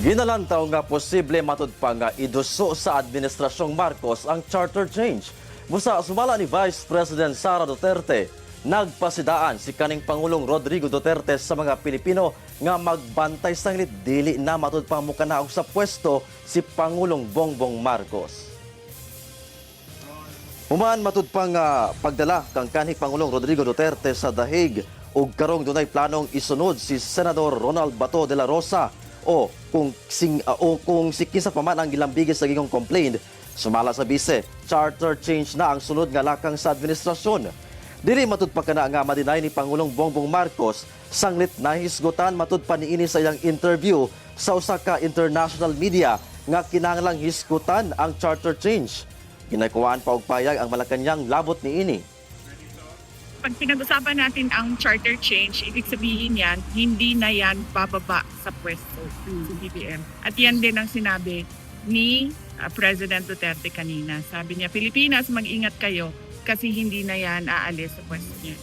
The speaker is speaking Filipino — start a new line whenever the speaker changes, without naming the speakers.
Ginalantaw nga posible matud pa nga iduso sa Administrasyong Marcos ang charter change. Busa sumala ni Vice President Sara Duterte, nagpasidaan si kaning Pangulong Rodrigo Duterte sa mga Pilipino nga magbantay sanglit dili na matud pa mokanaog sa pwesto si Pangulong Bongbong Marcos. Human matud pa nga pagdala kang kanhi Pangulong Rodrigo Duterte sa dahig ug karong dunay planong isunod si Senador Ronald Bato de la Rosa o kung si kinsa pa man ang gilambigis sa gingong complaint, sumala sa bise, charter change na ang sunod nga lakang sa administrasyon. Dili matud pa kana nga madinay ni Pangulong Bongbong Marcos sanglit nahisgutan matud pa niini sa iyang interview sa usa ka international media nga kinahanglang hisgutan ang charter change. Ginakuhaan pa og payag ang Malacañang labot niini.
Pag pinag-usapan natin ang charter change, ibig sabihin yan, hindi na yan bababa sa pwesto sa BBM. At yan din ang sinabi ni President Duterte kanina. Sabi niya, Pilipinas, mag-ingat kayo kasi hindi na yan aalis sa pwesto niya.